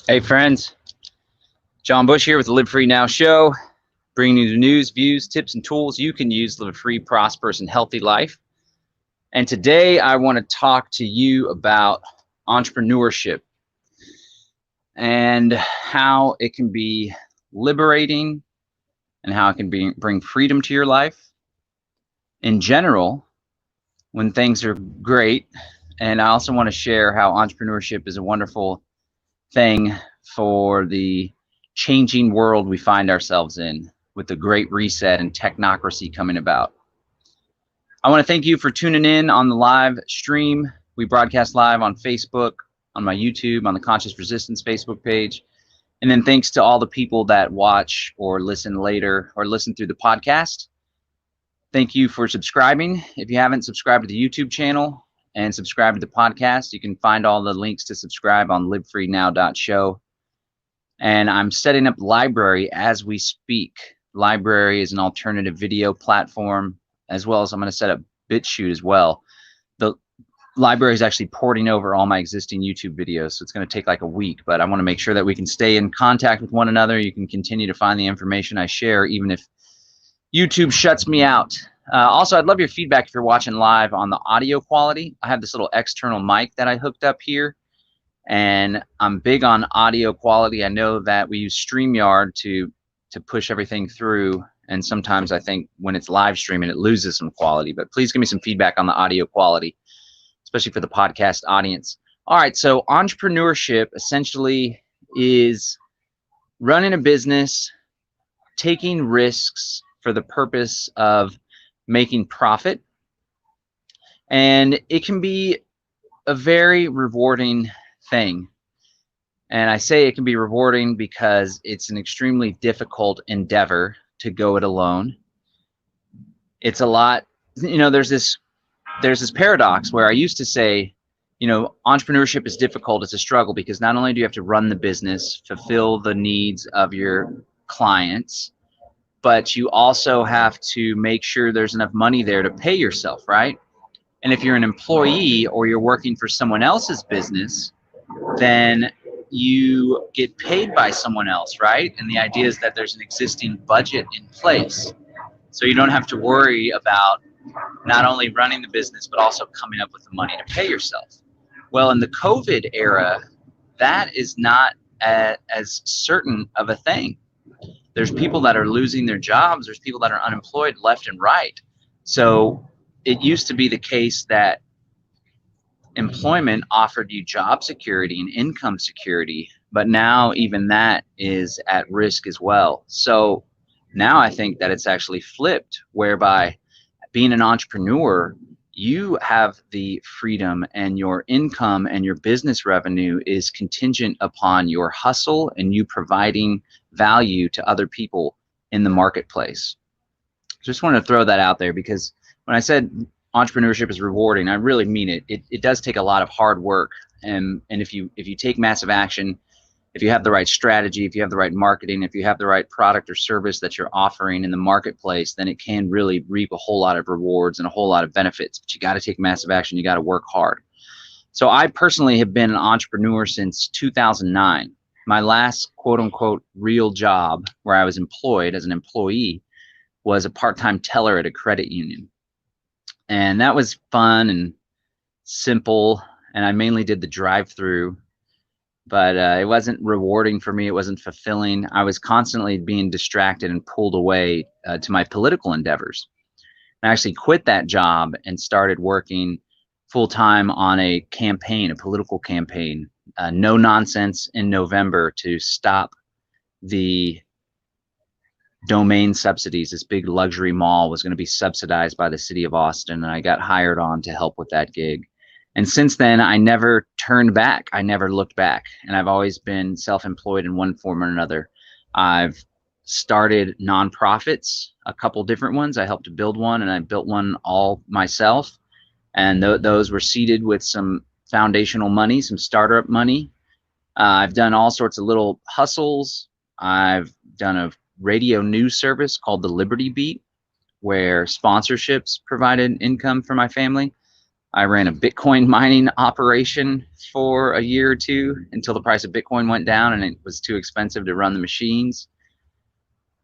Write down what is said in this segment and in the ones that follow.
Hey friends, John Bush here with the Live Free Now show, bringing you the news, views, tips, and tools you can use to live a free, prosperous, and healthy life. And today I want to talk to you about entrepreneurship and how it can be liberating and how it can bring freedom to your life in general when things are great. And I also want to share how entrepreneurship is a wonderful thing for the changing world we find ourselves in with the Great Reset and technocracy coming about. I want to thank you for tuning in on the live stream. We broadcast live on Facebook, on my YouTube, on the Conscious Resistance Facebook page. And then thanks to all the people that watch or listen later or listen through the podcast. Thank you for subscribing. If you haven't subscribed to the YouTube channel and subscribe to the podcast, you can find all the links to subscribe on livefreenow.show. And I'm setting up Library as we speak. Library is an alternative video platform, as well as I'm going to set up BitChute as well. The Library is actually porting over all my existing YouTube videos, so it's going to take like a week, but I want to make sure that we can stay in contact with one another. You can continue to find the information I share, even if YouTube shuts me out. Also, I'd love your feedback if you're watching live on the audio quality. I have this little external mic that I hooked up here, and I'm big on audio quality. I know that we use StreamYard to push everything through, and sometimes I think when it's live streaming, it loses some quality, but please give me some feedback on the audio quality, especially for the podcast audience. All right, so entrepreneurship essentially is running a business, taking risks for the purpose of making profit, and it can be a very rewarding thing. And I say it can be rewarding because it's an extremely difficult endeavor to go it alone. It's a lot, you know, there's this paradox where I used to say, you know, entrepreneurship is difficult, it's a struggle, because not only do you have to run the business, fulfill the needs of your clients, but you also have to make sure there's enough money there to pay yourself, right? And if you're an employee or you're working for someone else's business, then you get paid by someone else, right? And the idea is that there's an existing budget in place. So you don't have to worry about not only running the business, but also coming up with the money to pay yourself. Well, in the COVID era, that is not as certain of a thing. There's people that are losing their jobs. There's people that are unemployed left and right. So it used to be the case that employment offered you job security and income security, but now even that is at risk as well. So now I think that it's actually flipped, whereby being an entrepreneur, you have the freedom, and your income and your business revenue is contingent upon your hustle and you providing value to other people in the marketplace. Just wanted to throw that out there, because when I said entrepreneurship is rewarding, I really mean it. It does take a lot of hard work, and if you take massive action, if you have the right strategy, if you have the right marketing, if you have the right product or service that you're offering in the marketplace, then it can really reap a whole lot of rewards and a whole lot of benefits. But you got to take massive action. You got to work hard. So I personally have been an entrepreneur since 2009. My last quote unquote real job where I was employed as an employee was a part-time teller at a credit union. And that was fun and simple, and I mainly did the drive-through, but it wasn't rewarding for me. It wasn't fulfilling. I was constantly being distracted and pulled away to my political endeavors. I actually quit that job and started working full-time on a campaign, a political campaign, no nonsense, in November to stop the domain subsidies. This big luxury mall was going to be subsidized by the city of Austin, and I got hired on to help with that gig. And since then, I never turned back. I never looked back, and I've always been self-employed in one form or another. I've started nonprofits, a couple different ones. I helped to build one, and I built one all myself, and those were seeded with some foundational money, some startup money. I've done all sorts of little hustles. I've done a radio news service called the Liberty Beat, where sponsorships provided income for my family. I ran a Bitcoin mining operation for a year or two until the price of Bitcoin went down and it was too expensive to run the machines.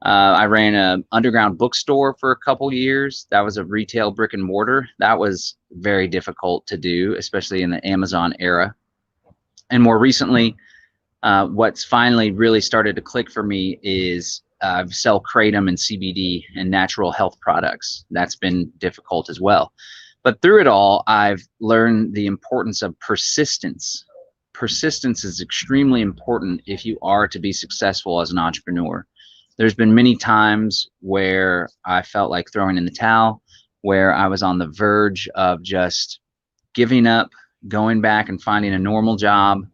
I ran an underground bookstore for a couple years. That was a retail brick and mortar. That was very difficult to do, especially in the Amazon era. And more recently, what's finally really started to click for me is sell kratom and CBD and natural health products. That's been difficult as well. But through it all, I've learned the importance of persistence. Persistence is extremely important if you are to be successful as an entrepreneur. There's been many times where I felt like throwing in the towel, where I was on the verge of just giving up, going back and finding a normal job.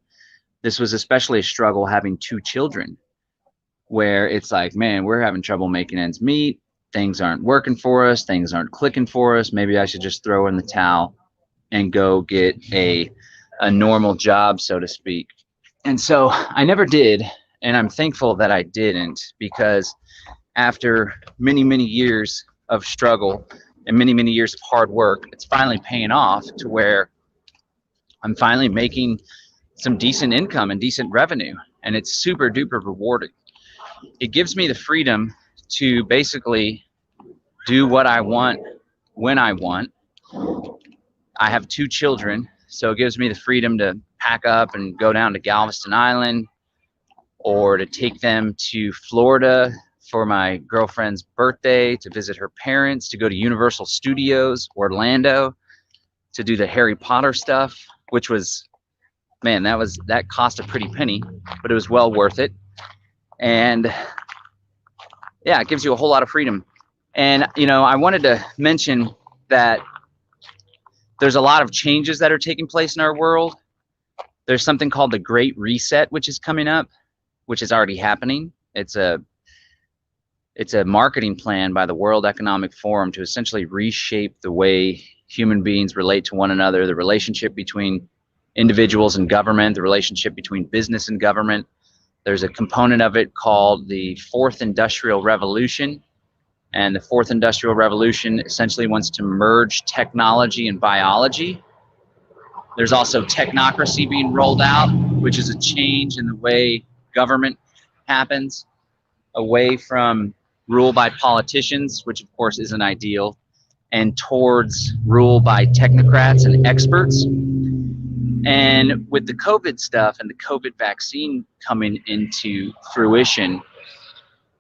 This was especially a struggle having 2 children, where it's like, man, we're having trouble making ends meet. Things aren't working for us. Things aren't clicking for us. Maybe I should just throw in the towel and go get a normal job, so to speak. And so I never did. And I'm thankful that I didn't, because after many, many years of struggle and many, many years of hard work, it's finally paying off to where I'm finally making some decent income and decent revenue. And it's super duper rewarding. It gives me the freedom to basically do what I want when I want. I have 2 children, so it gives me the freedom to pack up and go down to Galveston Island, or to take them to Florida for my girlfriend's birthday, to visit her parents, to go to Universal Studios, Orlando, to do the Harry Potter stuff, which was, man, that cost a pretty penny, but it was well worth it. And yeah, it gives you a whole lot of freedom. And, you know, I wanted to mention that there's a lot of changes that are taking place in our world. There's something called the Great Reset, which is coming up, which is already happening. It's a marketing plan by the World Economic Forum to essentially reshape the way human beings relate to one another, the relationship between individuals and government, the relationship between business and government. There's a component of it called the Fourth Industrial Revolution. And the Fourth Industrial Revolution essentially wants to merge technology and biology. There's also technocracy being rolled out, which is a change in the way government happens, away from rule by politicians, which of course isn't ideal, and towards rule by technocrats and experts. And with the COVID stuff and the COVID vaccine coming into fruition,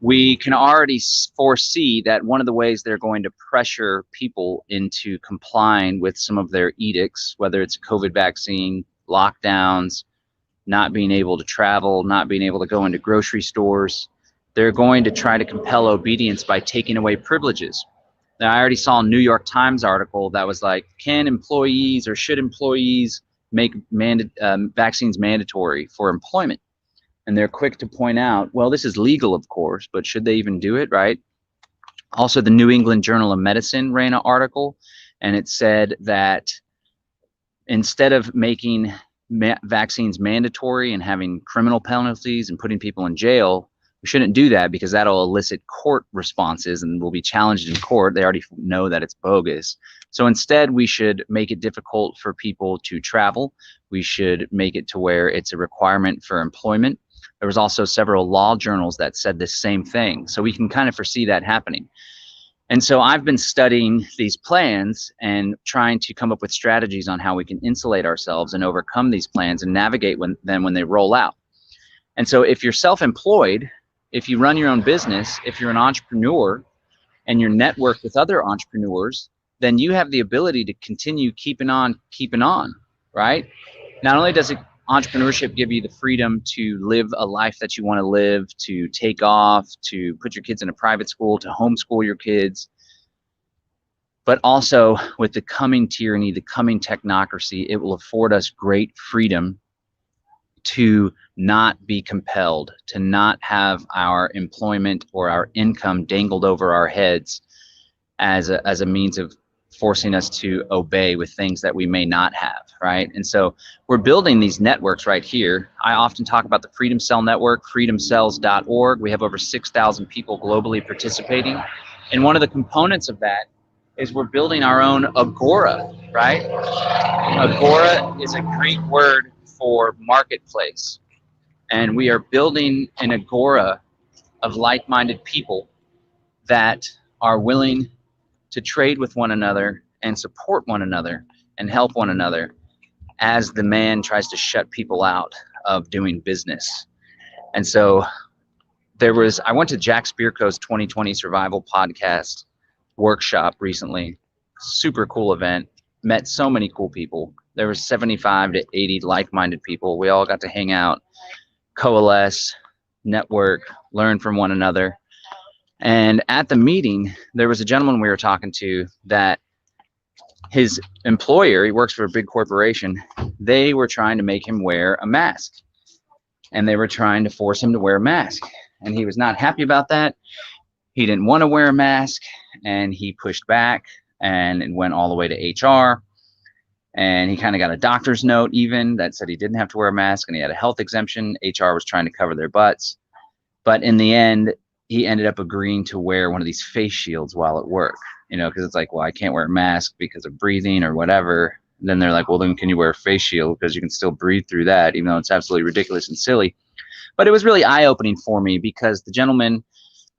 we can already foresee that one of the ways they're going to pressure people into complying with some of their edicts, whether it's COVID vaccine, lockdowns, not being able to travel, not being able to go into grocery stores, they're going to try to compel obedience by taking away privileges. Now, I already saw a New York Times article that was like, can employees or should employees make vaccines mandatory for employment? And they're quick to point out, well, this is legal, of course, but should they even do it, right? Also, the New England Journal of Medicine ran an article, and it said that instead of making vaccines mandatory and having criminal penalties and putting people in jail, we shouldn't do that, because that'll elicit court responses and will be challenged in court. They already know that it's bogus. So instead, we should make it difficult for people to travel. We should make it to where it's a requirement for employment. There was also several law journals that said the same thing. So we can kind of foresee that happening. And so I've been studying these plans and trying to come up with strategies on how we can insulate ourselves and overcome these plans and navigate them when they roll out. And so if you're self-employed, if you run your own business, if you're an entrepreneur and you're networked with other entrepreneurs, then you have the ability to continue keeping on, right? Not only does entrepreneurship give you the freedom to live a life that you want to live, to take off, to put your kids in a private school, to homeschool your kids, but also with the coming tyranny, the coming technocracy, it will afford us great freedom to not be compelled, to not have our employment or our income dangled over our heads as a means of forcing us to obey with things that we may not have, right? And so we're building these networks right here. I often talk about the Freedom Cell Network, freedomcells.org. We have over 6,000 people globally participating. And one of the components of that is we're building our own agora, right? Agora is a Greek word for marketplace. And we are building an agora of like-minded people that are willing to trade with one another and support one another and help one another as the man tries to shut people out of doing business. And so I went to Jack Spirko's 2020 Survival Podcast workshop recently. Super cool event. Met so many cool people. There were 75 to 80 like-minded people. We all got to hang out, coalesce, network, learn from one another. And at the meeting, there was a gentleman we were talking to that his employer, he works for a big corporation, they were trying to make him wear a mask. And they were trying to force him to wear a mask. And he was not happy about that. He didn't want to wear a mask, and he pushed back, and it went all the way to HR. And he kind of got a doctor's note even that said he didn't have to wear a mask, and he had a health exemption. HR was trying to cover their butts. But in the end, he ended up agreeing to wear one of these face shields while at work, you know, because it's like, well, I can't wear a mask because of breathing or whatever. And then they're like, well, then can you wear a face shield because you can still breathe through that, even though it's absolutely ridiculous and silly. But it was really eye-opening for me because the gentleman,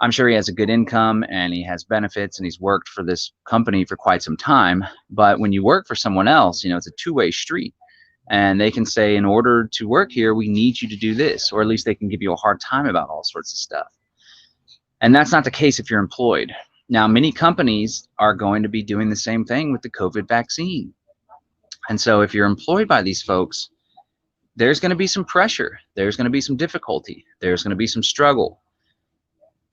I'm sure he has a good income and he has benefits and he's worked for this company for quite some time. But when you work for someone else, you know, it's a two-way street. And they can say, in order to work here, we need you to do this, or at least they can give you a hard time about all sorts of stuff. And that's not the case if you're employed. Now, many companies are going to be doing the same thing with the COVID vaccine. And so if you're employed by these folks, there's going to be some pressure. There's going to be some difficulty. There's going to be some struggle.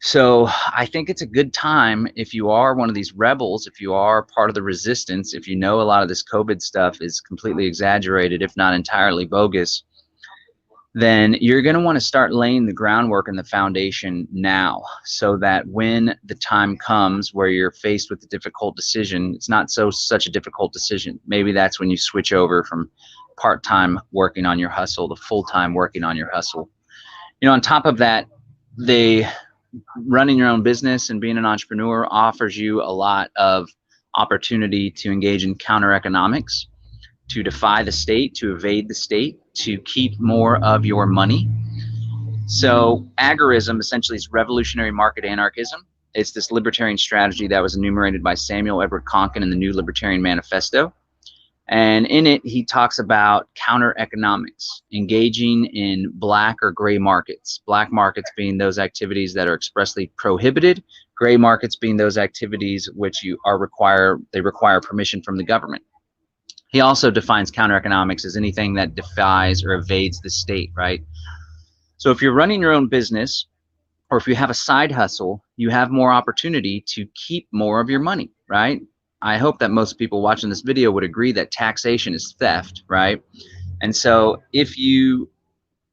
So I think it's a good time, if you are one of these rebels, if you are part of the resistance, if you know a lot of this COVID stuff is completely exaggerated, if not entirely bogus, then you're going to want to start laying the groundwork and the foundation now, so that when the time comes where you're faced with a difficult decision, it's not such a difficult decision. Maybe that's when you switch over from part-time working on your hustle to full-time working on your hustle. You know, on top of that, running your own business and being an entrepreneur offers you a lot of opportunity to engage in counter economics, to defy the state, to evade the state, to keep more of your money. So agorism essentially is revolutionary market anarchism. It's this libertarian strategy that was enumerated by Samuel Edward Konkin in the New Libertarian Manifesto. And in it, he talks about counter economics, engaging in black or gray markets. Black markets being those activities that are expressly prohibited, gray markets being those activities which they require permission from the government. He also defines counter economics as anything that defies or evades the state, right? So if you're running your own business, or if you have a side hustle, you have more opportunity to keep more of your money, right? I hope that most people watching this video would agree that taxation is theft, right? And so if you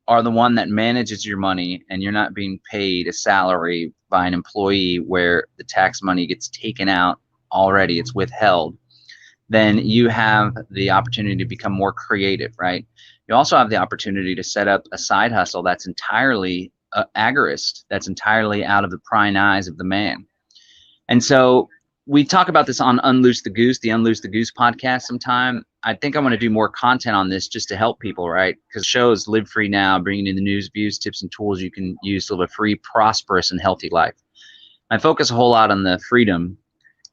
are the one that manages your money and you're not being paid a salary by an employee where the tax money gets taken out already, it's withheld, then you have the opportunity to become more creative, right? You also have the opportunity to set up a side hustle that's entirely agorist, that's entirely out of the prying eyes of the man. And so we talk about this on the Unloose the Goose podcast sometime. I think I want to do more content on this just to help people, right? Because the show is Live Free Now, bringing in the news, views, tips, and tools you can use to live a free, prosperous, and healthy life. I focus a whole lot on the freedom.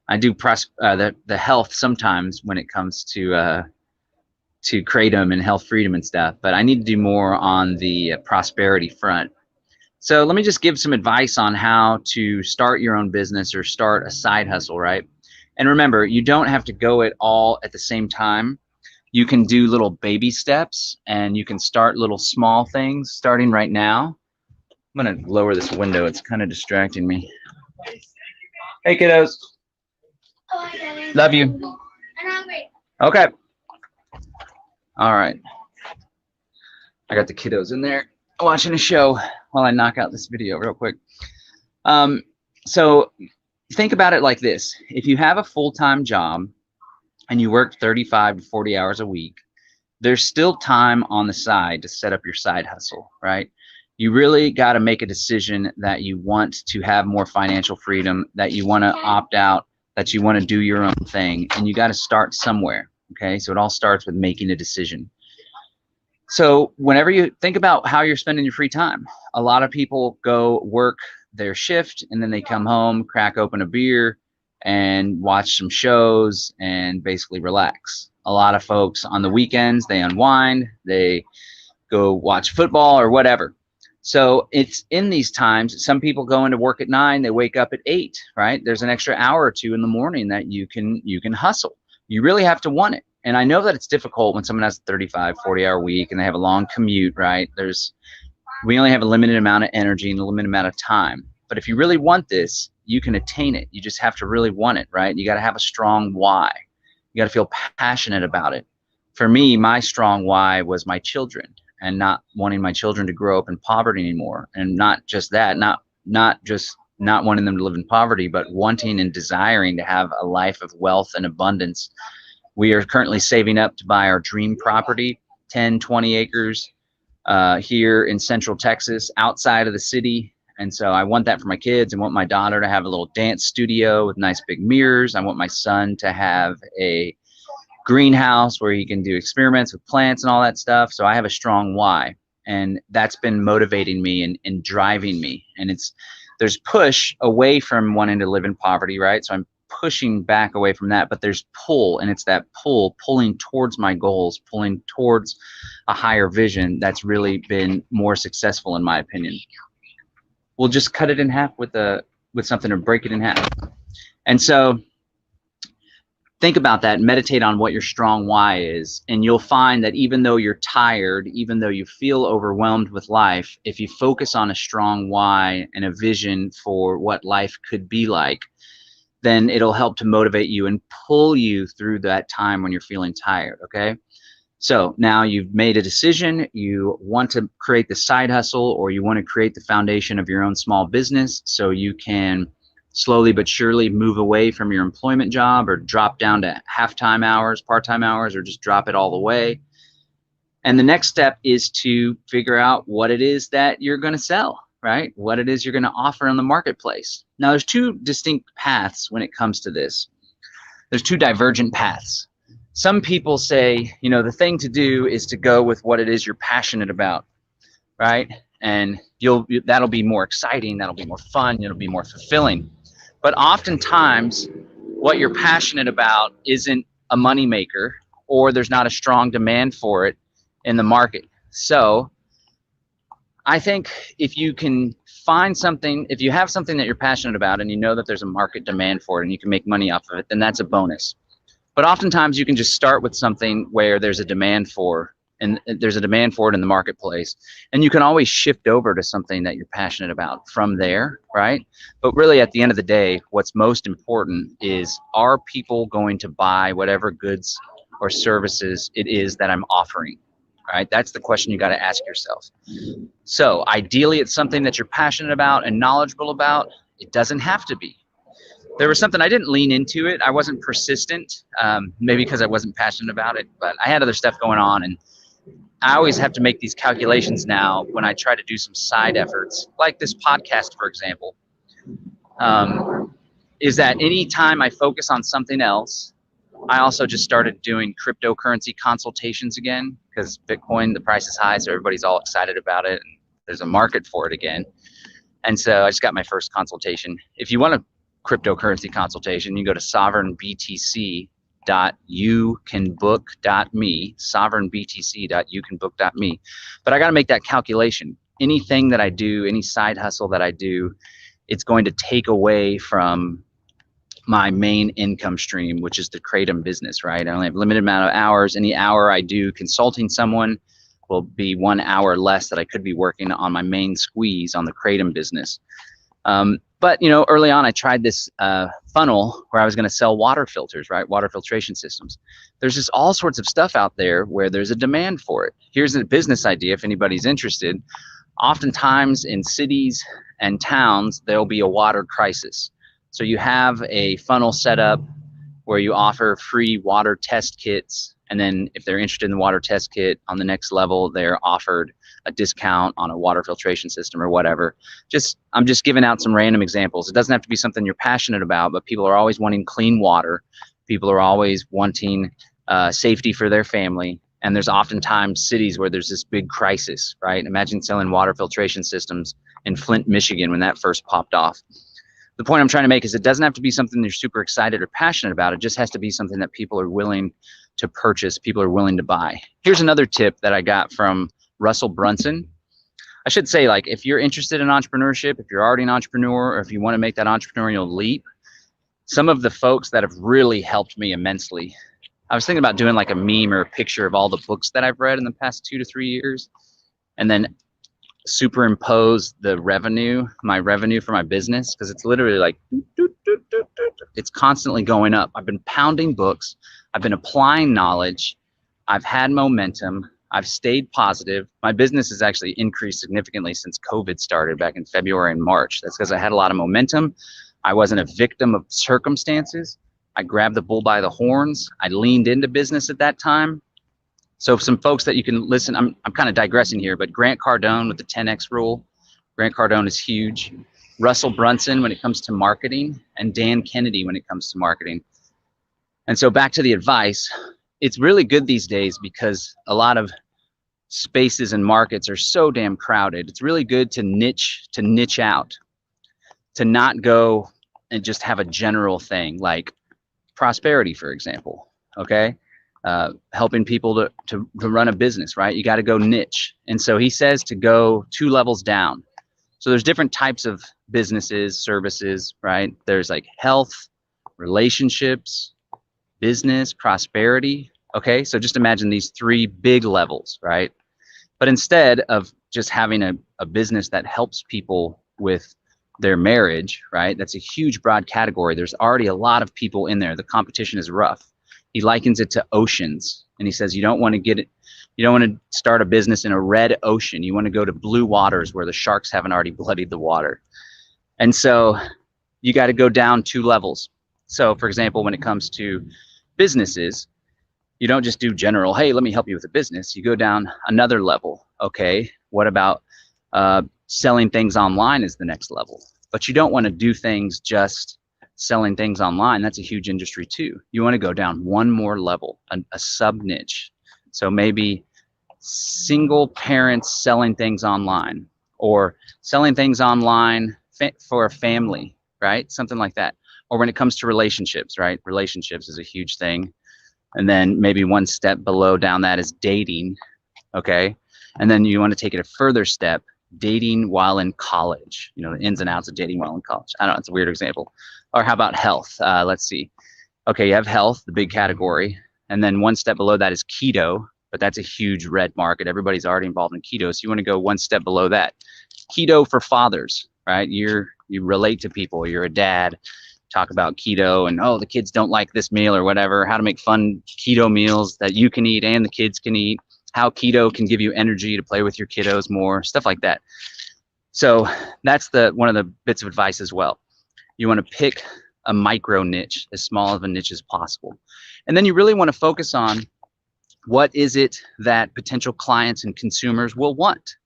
I do the health sometimes when it comes to kratom and health freedom and stuff, but I need to do more on the prosperity front. So let me just give some advice on how to start your own business or start a side hustle, right? And remember, you don't have to go it all at the same time. You can do little baby steps, and you can start little small things starting right now. I'm going to lower this window. It's kind of distracting me. Hey, kiddos. Love you. I'm hungry. Okay. All right. I got the kiddos in there watching a show while I knock out this video real quick. So think about it like this. If you have a full-time job and you work 35 to 40 hours a week, there's still time on the side to set up your side hustle, right? You really got to make a decision that you want to have more financial freedom, that you want to opt out that you want to do your own thing, and you got to start somewhere. Okay, so it all starts with making a decision. So whenever you think about how you're spending your free time, a lot of people go work their shift and then they come home, crack open a beer and watch some shows and basically relax. A lot of folks on the weekends, they unwind, they go watch football or whatever. So it's in these times, some people go into work at 9, they wake up at 8, right? There's an extra hour or two in the morning that you can hustle. You really have to want it. And I know that it's difficult when someone has a 35, 40-hour week and they have a long commute, right? We only have a limited amount of energy and a limited amount of time. But if you really want this, you can attain it. You just have to really want it, right? You got to have a strong why. You got to feel passionate about it. For me, my strong why was my children, and not wanting my children to grow up in poverty anymore. And not just that, not just not wanting them to live in poverty, but wanting and desiring to have a life of wealth and abundance. We are currently saving up to buy our dream property, 10, 20 acres here in Central Texas, outside of the city. And so I want that for my kids. I want my daughter to have a little dance studio with nice big mirrors. I want my son to have a greenhouse where he can do experiments with plants and all that stuff. So I have a strong why, and that's been motivating me and driving me. And there's push away from wanting to live in poverty, right? So I'm pushing back away from that, but there's pull, and it's that pulling towards my goals, pulling towards a higher vision that's really been more successful in my opinion. We'll just cut it in half with something, or break it in half. And so think about that, meditate on what your strong why is, and you'll find that even though you're tired, even though you feel overwhelmed with life, if you focus on a strong why and a vision for what life could be like, then it'll help to motivate you and pull you through that time when you're feeling tired, okay? So now you've made a decision, you want to create the side hustle, or you want to create the foundation of your own small business so you can slowly but surely move away from your employment job, or drop down to half-time hours, part-time hours, or just drop it all the way. And the next step is to figure out what it is that you're going to sell, right? What it is you're going to offer in the marketplace. Now, there's two distinct paths when it comes to this. There's two divergent paths. Some people say, you know, the thing to do is to go with what it is you're passionate about, right? And that'll be more exciting, that'll be more fun, it'll be more fulfilling. But oftentimes, what you're passionate about isn't a moneymaker, or there's not a strong demand for it in the market. So I think if you can find something, if you have something that you're passionate about and you know that there's a market demand for it and you can make money off of it, then that's a bonus. But oftentimes you can just start with something where there's a demand for, and there's a demand for it in the marketplace, and you can always shift over to something that you're passionate about from there, right? But really at the end of the day, what's most important is, are people going to buy whatever goods or services it is that I'm offering? Right? That's the question you got to ask yourself. So ideally, it's something that you're passionate about and knowledgeable about. It doesn't have to be. There was something, I didn't lean into it. I wasn't persistent, maybe because I wasn't passionate about it, but I had other stuff going on, and I always have to make these calculations now when I try to do some side efforts, like this podcast, for example, is that any time I focus on something else, I also just started doing cryptocurrency consultations again, because Bitcoin, the price is high, so everybody's all excited about it, and there's a market for it again. And so I just got my first consultation. If you want a cryptocurrency consultation, you go to sovereignbtc.youcanbook.me, sovereignbtc.youcanbook.me. But I got to make that calculation. Anything that I do, any side hustle that I do, it's going to take away from my main income stream, which is the Kratom business, right? I only have a limited amount of hours. Any hour I do consulting someone will be 1 hour less that I could be working on my main squeeze on the Kratom business. But you know, early on I tried this funnel where I was going to sell water filters, right? Water filtration systems. There's just all sorts of stuff out there where there's a demand for it. Here's a business idea if anybody's interested. Oftentimes in cities and towns, there'll be a water crisis. So you have a funnel set up where you offer free water test kits. And then if they're interested in the water test kit, on the next level, they're offered a discount on a water filtration system or whatever. I'm just giving out some random examples. It doesn't have to be something you're passionate about, but people are always wanting clean water. People are always wanting safety for their family. And there's oftentimes cities where there's this big crisis, right? Imagine selling water filtration systems in Flint, Michigan when that first popped off. The point I'm trying to make is it doesn't have to be something you're super excited or passionate about. It just has to be something that people are willing to purchase, people are willing to buy. Here's another tip that I got from Russell Brunson. I should say, like, if you're interested in entrepreneurship, if you're already an entrepreneur, or if you want to make that entrepreneurial leap, some of the folks that have really helped me immensely. I was thinking about doing like a meme or a picture of all the books that I've read in the past 2 to 3 years, and then superimpose the revenue, my revenue for my business, because it's literally like, it's constantly going up. I've been pounding books. I've been applying knowledge. I've had momentum. I've stayed positive. My business has actually increased significantly since COVID started back in February and March. That's because I had a lot of momentum. I wasn't a victim of circumstances. I grabbed the bull by the horns. I leaned into business at that time. So some folks that you can listen, I'm kind of digressing here, but Grant Cardone with the 10X rule. Grant Cardone is huge. Russell Brunson when it comes to marketing, and Dan Kennedy when it comes to marketing. And so back to the advice, it's really good these days because a lot of spaces and markets are so damn crowded. It's really good to niche out, to not go and just have a general thing like prosperity, for example, okay? Helping people to run a business, right? You got to go niche. And so he says to go 2 levels down. So there's different types of businesses, services, right? There's like health, relationships, business, prosperity. Okay, so just imagine these 3 big levels, right? But instead of just having a business that helps people with their marriage, right? That's a huge broad category. There's already a lot of people in there. The competition is rough. He likens it to oceans, and he says you don't want to start a business in a red ocean. You want to go to blue waters where the sharks haven't already bloodied the water. And so you got to go down 2 levels. So for example, when it comes to businesses, you don't just do general, hey, let me help you with a business. You go down another level. Okay, what about selling things online is the next level. But you don't want to do things just selling things online. That's a huge industry too. You want to go down 1 more level, a sub niche. So maybe single parents selling things online, or selling things online for a family, right? Something like that. Or when it comes to relationships, right? Relationships is a huge thing. And then maybe 1 step below down that is dating, okay? And then you want to take it a further step, dating while in college, you know, the ins and outs of dating while in college. I don't know, it's a weird example. Or how about health? Let's see. Okay, you have health, the big category. And then 1 step below that is keto, but that's a huge red market. Everybody's already involved in keto. So you want to go 1 step below that. Keto for fathers, right? You relate to people, you're a dad, talk about keto and, oh, the kids don't like this meal or whatever, how to make fun keto meals that you can eat and the kids can eat, how keto can give you energy to play with your kiddos more, stuff like that. So that's one of the bits of advice as well. You want to pick a micro niche, as small of a niche as possible. And then you really want to focus on what is it that potential clients and consumers will want.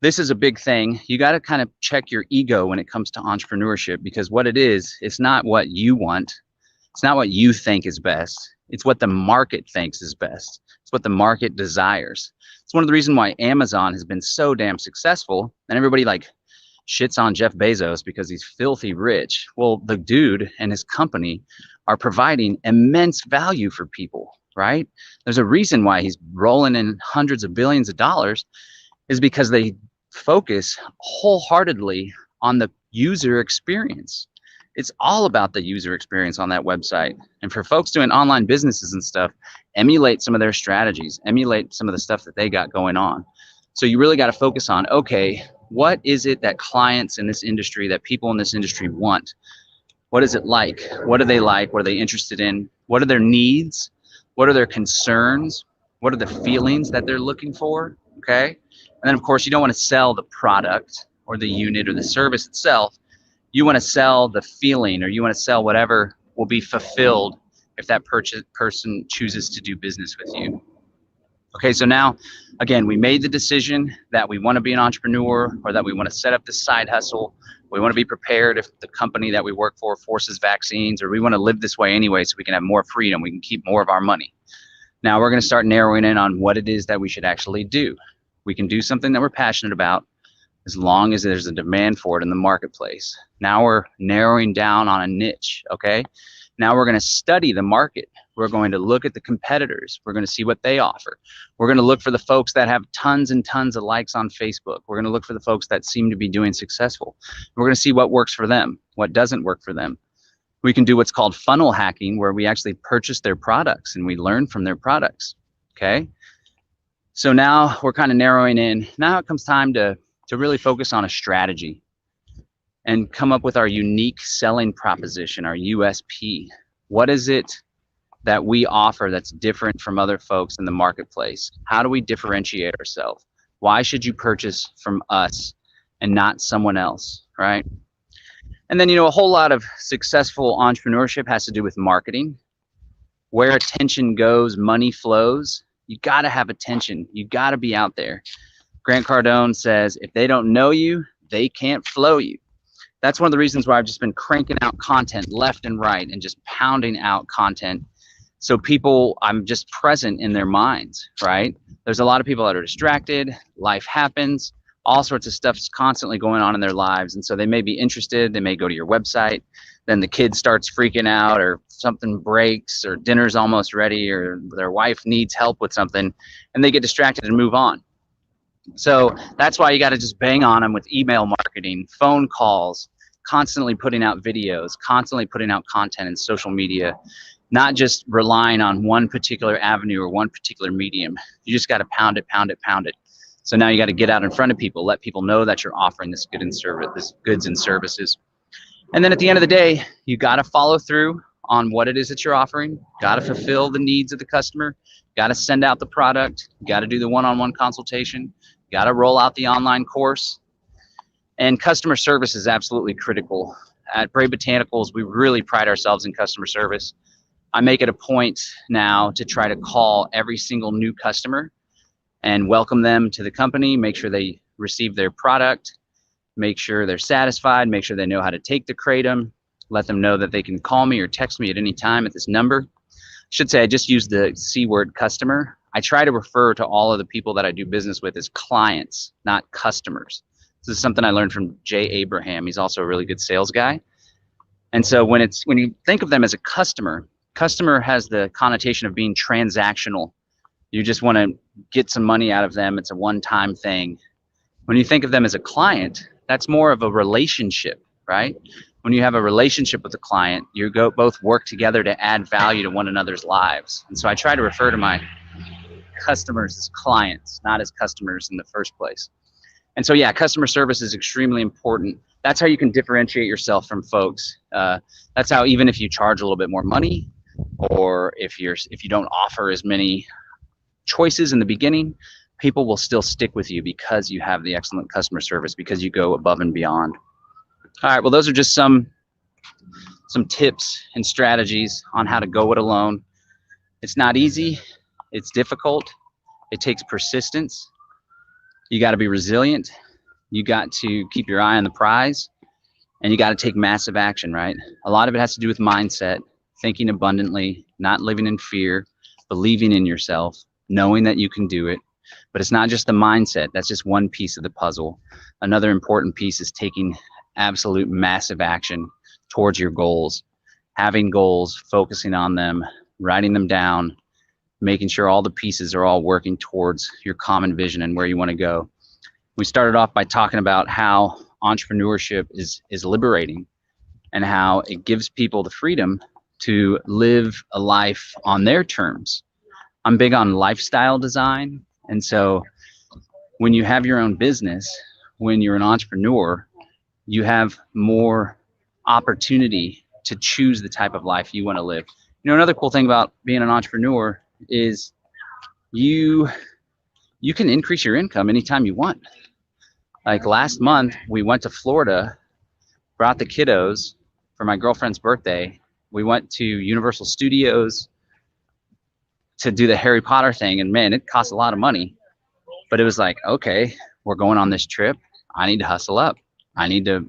This is a big thing. You got to kind of check your ego when it comes to entrepreneurship, because what it is, it's not what you want. It's not what you think is best. It's what the market thinks is best. It's what the market desires. It's one of the reasons why Amazon has been so damn successful, and everybody like shits on Jeff Bezos because he's filthy rich. Well, the dude and his company are providing immense value for people, right? There's a reason why he's rolling in hundreds of billions of dollars, is because they focus wholeheartedly on the user experience. It's all about the user experience on that website. And for folks doing online businesses and stuff, emulate some of their strategies, emulate some of the stuff that they got going on. So you really got to focus on, okay, what is it that clients in this industry, that people in this industry want? What is it like? What do they like? What are they interested in? What are their needs? What are their concerns? What are the feelings that they're looking for? Okay. And then of course, you don't want to sell the product or the unit or the service itself. You want to sell the feeling, or you want to sell whatever will be fulfilled if that person chooses to do business with you. Okay, so now, again, we made the decision that we want to be an entrepreneur or that we want to set up this side hustle. We want to be prepared if the company that we work for forces vaccines, or we want to live this way anyway so we can have more freedom, we can keep more of our money. Now we're going to start narrowing in on what it is that we should actually do. We can do something that we're passionate about as long as there's a demand for it in the marketplace. Now we're narrowing down on a niche, okay? Now we're going to study the market. We're going to look at the competitors. We're going to see what they offer. We're going to look for the folks that have tons and tons of likes on Facebook. We're going to look for the folks that seem to be doing successful. We're going to see what works for them, what doesn't work for them. We can do what's called funnel hacking, where we actually purchase their products and we learn from their products, okay? So now we're kind of narrowing in. Now it comes time to really focus on a strategy and come up with our unique selling proposition, our USP. What is it that we offer that's different from other folks in the marketplace? How do we differentiate ourselves? Why should you purchase from us and not someone else, right? And then, a whole lot of successful entrepreneurship has to do with marketing. Where attention goes, money flows. You got to have attention. You got to be out there. Grant Cardone says, if they don't know you, they can't flow you. That's one of the reasons why I've just been cranking out content left and right and just pounding out content. So I'm just present in their minds, right? There's a lot of people that are distracted. Life happens. All sorts of stuff is constantly going on in their lives. And so they may be interested. They may go to your website. Then the kid starts freaking out, or something breaks, or dinner's almost ready, or their wife needs help with something, and they get distracted and move on. So that's why you got to just bang on them with email marketing, phone calls, constantly putting out videos, constantly putting out content in social media, not just relying on one particular avenue or one particular medium. You just got to pound it, pound it, pound it. So now you got to get out in front of people, let people know that you're offering this goods and services. And then at the end of the day, you got to follow through on what it is that you're offering, got to fulfill the needs of the customer, got to send out the product, got to do the one-on-one consultation, got to roll out the online course. And customer service is absolutely critical. At Brave Botanicals, we really pride ourselves in customer service. I make it a point now to try to call every single new customer and welcome them to the company, make sure they receive their product, make sure they're satisfied, make sure they know how to take the kratom, let them know that they can call me or text me at any time at this number. I should say I just used the C word, customer. I try to refer to all of the people that I do business with as clients, not customers. This is something I learned from Jay Abraham. He's also a really good sales guy. And so when you think of them as a customer has the connotation of being transactional. You just want to get some money out of them. It's a one-time thing. When you think of them as a client, that's more of a relationship, right? When you have a relationship with a client, you both work together to add value to one another's lives. And so I try to refer to my customers as clients, not as customers in the first place. And so, yeah, customer service is extremely important. That's how you can differentiate yourself from folks. That's how, even if you charge a little bit more money, or if you don't offer as many choices in the beginning, people will still stick with you because you have the excellent customer service, because you go above and beyond. All right, well, those are just some tips and strategies on how to go it alone. It's not easy. It's difficult. It takes persistence. You got to be resilient. You got to keep your eye on the prize, and you got to take massive action, right? A lot of it has to do with mindset, thinking abundantly, not living in fear, believing in yourself, knowing that you can do it. But it's not just the mindset. That's just one piece of the puzzle. Another important piece is taking absolute massive action towards your goals, having goals, focusing on them, writing them down, making sure all the pieces are all working towards your common vision and where you want to go. We started off by talking about how entrepreneurship is liberating, and how it gives people the freedom to live a life on their terms. I'm big on lifestyle design. And so when you have your own business, when you're an entrepreneur, you have more opportunity to choose the type of life you want to live. Another cool thing about being an entrepreneur is you can increase your income anytime you want. Like last month, we went to Florida, brought the kiddos for my girlfriend's birthday. We went to Universal Studios, to do the Harry Potter thing, and man, it cost a lot of money. But it was like, okay, we're going on this trip. I need to hustle up. I need to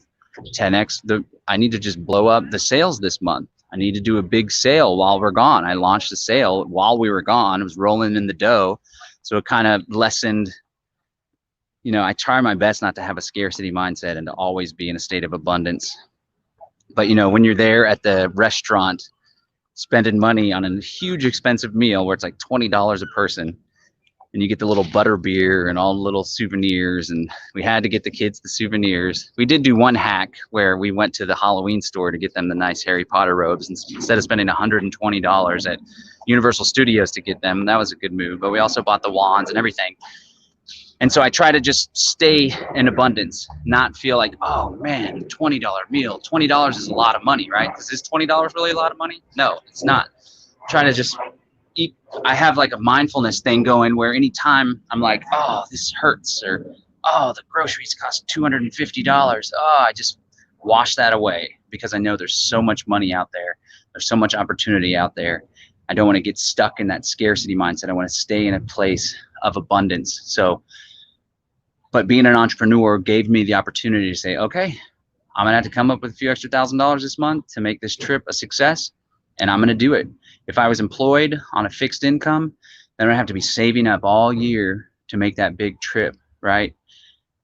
10x I need to just blow up the sales this month. I need to do a big sale while we're gone. I launched a sale while we were gone. It was rolling in the dough. So it kind of lessened, you know, I try my best not to have a scarcity mindset and to always be in a state of abundance. But, you know, when you're there at the restaurant spending money on a huge expensive meal where it's like $20 a person, and you get the little butter beer and all the little souvenirs, and we had to get the kids the souvenirs. We did do one hack where we went to the Halloween store to get them the nice Harry Potter robes, and instead of spending $120 at Universal Studios to get them, that was a good move. But we also bought the wands and everything. And so I try to just stay in abundance, not feel like, oh man, $20 meal, $20 is a lot of money, right? Is $20 really a lot of money? No, it's not. Try to just eat. I have like a mindfulness thing going where anytime I'm like, oh, this hurts, or oh, the groceries cost $250. Oh, I just wash that away, because I know there's so much money out there. There's so much opportunity out there. I don't want to get stuck in that scarcity mindset. I want to stay in a place of abundance. So, but being an entrepreneur gave me the opportunity to say, okay, I'm gonna have to come up with a few extra $1,000 this month to make this trip a success, and I'm gonna do it. If I was employed on a fixed income, then I'd have to be saving up all year to make that big trip, right?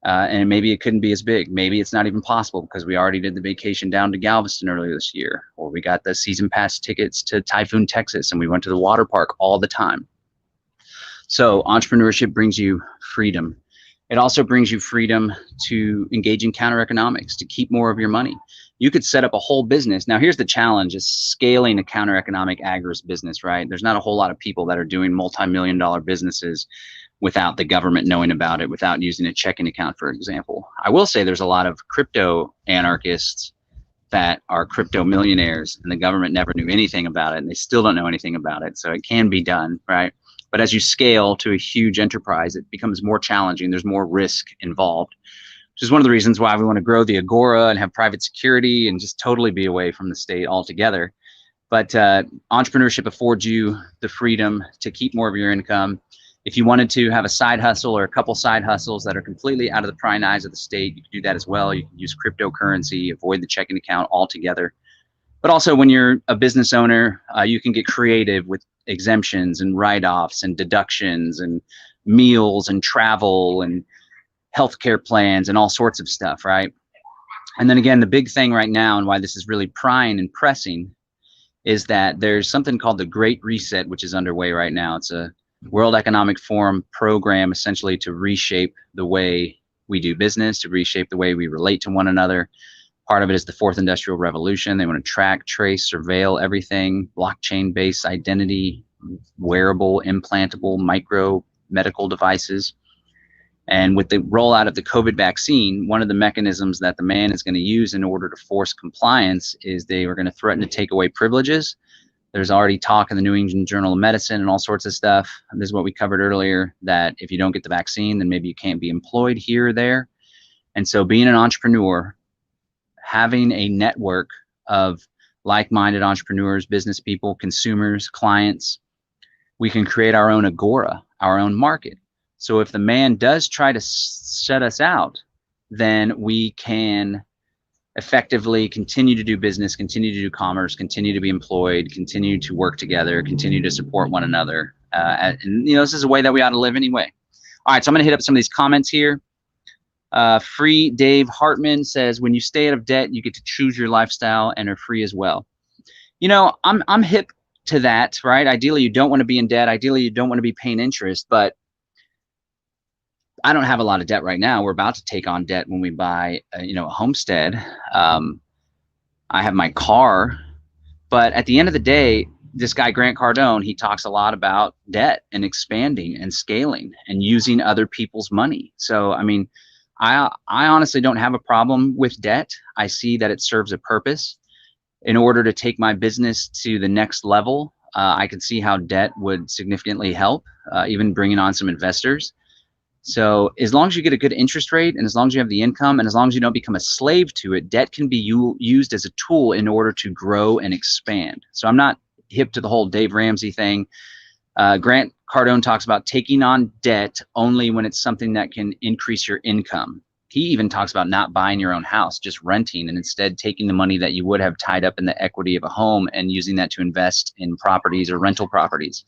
And maybe it couldn't be as big. Maybe it's not even possible because we already did the vacation down to Galveston earlier this year, or we got the season pass tickets to Typhoon, Texas, and we went to the water park all the time. So entrepreneurship brings you freedom. It also brings you freedom to engage in counter economics, to keep more of your money. You could set up a whole business. Now, here's the challenge, is scaling a counter economic agorist business, right? There's not a whole lot of people that are doing multi-million-dollar businesses without the government knowing about it, without using a checking account, for example. I will say there's a lot of crypto anarchists that are crypto millionaires, and the government never knew anything about it, and they still don't know anything about it. So it can be done, right? But as you scale to a huge enterprise, it becomes more challenging. There's more risk involved, which is one of the reasons why we want to grow the Agora and have private security and just totally be away from the state altogether. But entrepreneurship affords you the freedom to keep more of your income. If you wanted to have a side hustle or a couple side hustles that are completely out of the prying eyes of the state, you can do that as well. You can use cryptocurrency, avoid the checking account altogether. But also when you're a business owner, you can get creative with exemptions and write-offs and deductions and meals and travel and healthcare plans and all sorts of stuff, right? And then again, the big thing right now, and why this is really prying and pressing, is that there's something called the Great Reset, which is underway right now. It's a World Economic Forum program, essentially to reshape the way we do business, to reshape the way we relate to one another. Part of it is the fourth industrial revolution. They want to track, trace, surveil everything, blockchain-based identity, wearable, implantable, micro medical devices. And with the rollout of the COVID vaccine, one of the mechanisms that the man is going to use in order to force compliance is they are going to threaten to take away privileges. There's already talk in the New England Journal of Medicine and all sorts of stuff. And this is what we covered earlier, that if you don't get the vaccine, then maybe you can't be employed here or there. And so being an entrepreneur, having a network of like-minded entrepreneurs, business people, consumers, clients, we can create our own agora, our own market. So if the man does try to shut us out, then we can effectively continue to do business, continue to do commerce, continue to be employed, continue to work together, continue to support one another. And you know, this is a way that we ought to live anyway. All right, so I'm going to hit up some of these comments here. Free Dave Hartman says, when you stay out of debt, you get to choose your lifestyle and are free as well. You know, I'm hip to that, right? Ideally, you don't want to be in debt. Ideally, you don't want to be paying interest, but I don't have a lot of debt right now. We're about to take on debt when we buy, you know, a homestead. I have my car, but at the end of the day, this guy, Grant Cardone, he talks a lot about debt and expanding and scaling and using other people's money. So, I mean, I honestly don't have a problem with debt. I see that it serves a purpose. In order to take my business to the next level, I can see how debt would significantly help, even bringing on some investors. So as long as you get a good interest rate, and as long as you have the income, and as long as you don't become a slave to it, debt can be used as a tool in order to grow and expand. So I'm not hip to the whole Dave Ramsey thing. Grant Cardone talks about taking on debt only when it's something that can increase your income. He even talks about not buying your own house, just renting, and instead taking the money that you would have tied up in the equity of a home and using that to invest in properties or rental properties.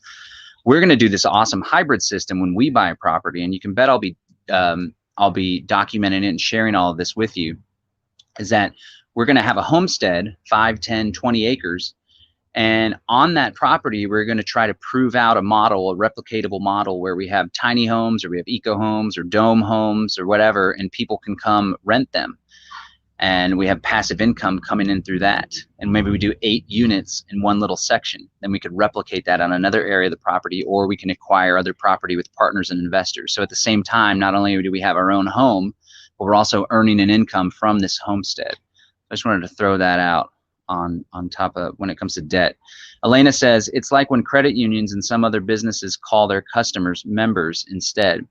We're going to do this awesome hybrid system when we buy a property, and you can bet I'll be documenting it and sharing all of this with you, is that we're going to have a homestead, 5, 10, 20 acres. And on that property, we're going to try to prove out a model, a replicatable model, where we have tiny homes, or we have eco homes, or dome homes, or whatever, and people can come rent them. And we have passive income coming in through that. And maybe we do 8 units in one little section. Then we could replicate that on another area of the property, or we can acquire other property with partners and investors. So at the same time, not only do we have our own home, but we're also earning an income from this homestead. I just wanted to throw that out on top of when it comes to debt. Elena says, it's like when credit unions and some other businesses call their customers members instead.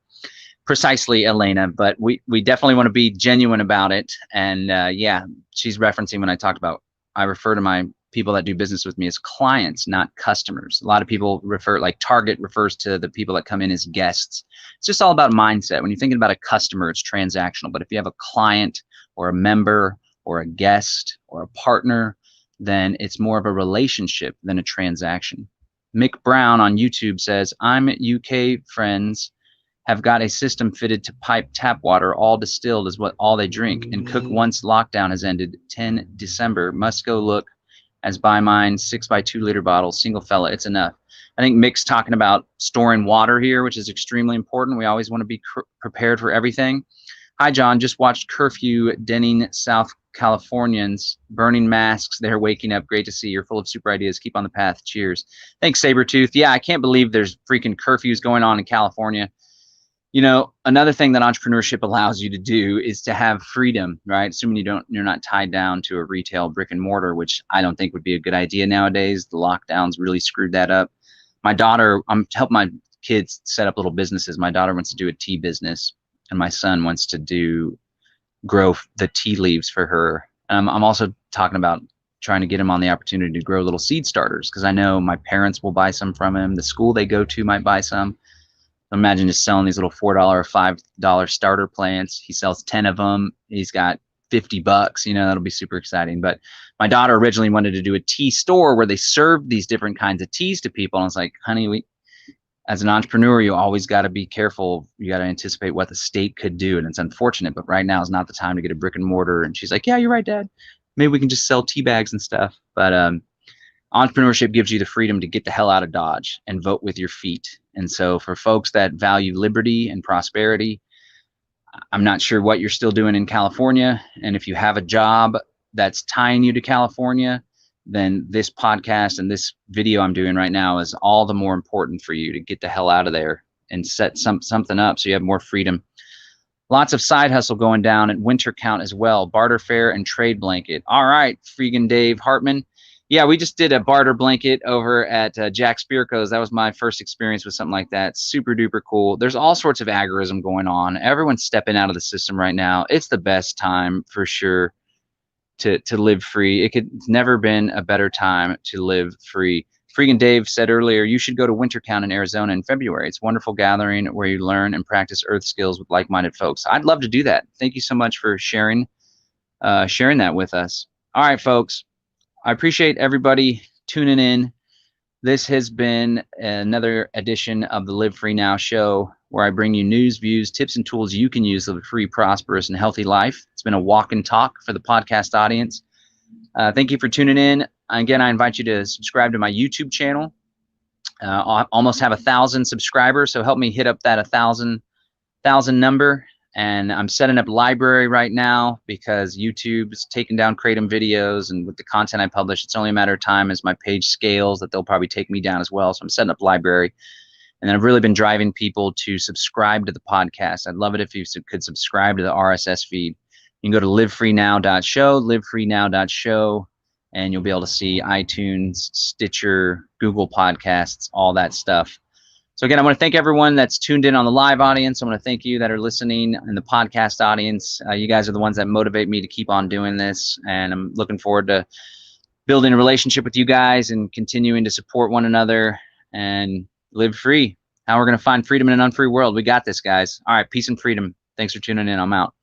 Precisely, Elena, but we definitely want to be genuine about it. And yeah, she's referencing when I talked about, I refer to my people that do business with me as clients, not customers. A lot of people refer, like Target refers to the people that come in as guests. It's just all about mindset. When you're thinking about a customer, it's transactional. But if you have a client or a member or a guest or a partner, then it's more of a relationship than a transaction. Mick Brown on YouTube says, I'm UK friends have got a system fitted to pipe tap water, all distilled is what all they drink, and cook once lockdown has ended. 10 December, must go look as buy mine 6x2 liter bottle, single fella, it's enough. I think Mick's talking about storing water here, which is extremely important. We always want to be prepared for everything. Hi, John, just watched Curfew denning South Californians, burning masks. They're waking up. Great to see. You're full of super ideas. Keep on the path. Cheers. Thanks, Sabretooth. Yeah, I can't believe there's freaking curfews going on in California. You know, another thing that entrepreneurship allows you to do is to have freedom, right? Assuming you're not tied down to a retail brick and mortar, which I don't think would be a good idea nowadays. The lockdowns really screwed that up. My daughter, I'm helping my kids set up little businesses. My daughter wants to do a tea business, and my son wants to grow the tea leaves for her. I'm also talking about trying to get him on the opportunity to grow little seed starters, because I know my parents will buy some from him. The school they go to might buy some. Imagine just selling these little $4 or $5 starter plants. He sells 10 of them. He's got $50. You know, that'll be super exciting. But my daughter originally wanted to do a tea store where they served these different kinds of teas to people. And I was like, honey, as an entrepreneur, you always got to be careful. You got to anticipate what the state could do. And it's unfortunate, but right now is not the time to get a brick and mortar. And she's like, yeah, you're right, Dad. Maybe we can just sell tea bags and stuff. But entrepreneurship gives you the freedom to get the hell out of Dodge and vote with your feet. And so for folks that value liberty and prosperity, I'm not sure what you're still doing in California. And if you have a job that's tying you to California, then this podcast and this video I'm doing right now is all the more important for you to get the hell out of there and set something up so you have more freedom. Lots of side hustle going down at Winter Count as well. Barter Fair and Trade Blanket. All right, freaking Dave Hartman. Yeah, we just did a barter blanket over at Jack Spirko's. That was my first experience with something like that. Super duper cool. There's all sorts of agorism going on. Everyone's stepping out of the system right now. It's the best time for sure to live free. It's never been a better time to live free. Freaking Dave said earlier, you should go to Winter Count in Arizona in February. It's a wonderful gathering where you learn and practice earth skills with like-minded folks. I'd love to do that. Thank you so much for sharing that with us. All right, folks. I appreciate everybody tuning in. This has been another edition of the Live Free Now show, where I bring you news, views, tips, and tools you can use to live a free, prosperous, and healthy life. It's been a walk and talk for the podcast audience. Thank you for tuning in. Again, I invite you to subscribe to my YouTube channel. I almost have 1,000 subscribers, so help me hit up that 1,000 number. And I'm setting up library right now because YouTube is taking down Kratom videos, and with the content I publish, it's only a matter of time as my page scales that they'll probably take me down as well. So I'm setting up library. And then I've really been driving people to subscribe to the podcast. I'd love it if you could subscribe to the RSS feed. You can go to livefreenow.show, livefreenow.show, and you'll be able to see iTunes, Stitcher, Google Podcasts, all that stuff. So again, I want to thank everyone that's tuned in on the live audience. I want to thank you that are listening in the podcast audience. You guys are the ones that motivate me to keep on doing this. And I'm looking forward to building a relationship with you guys and continuing to support one another. And live free. How we're going to find freedom in an unfree world. We got this, guys. All right, peace and freedom. Thanks for tuning in. I'm out.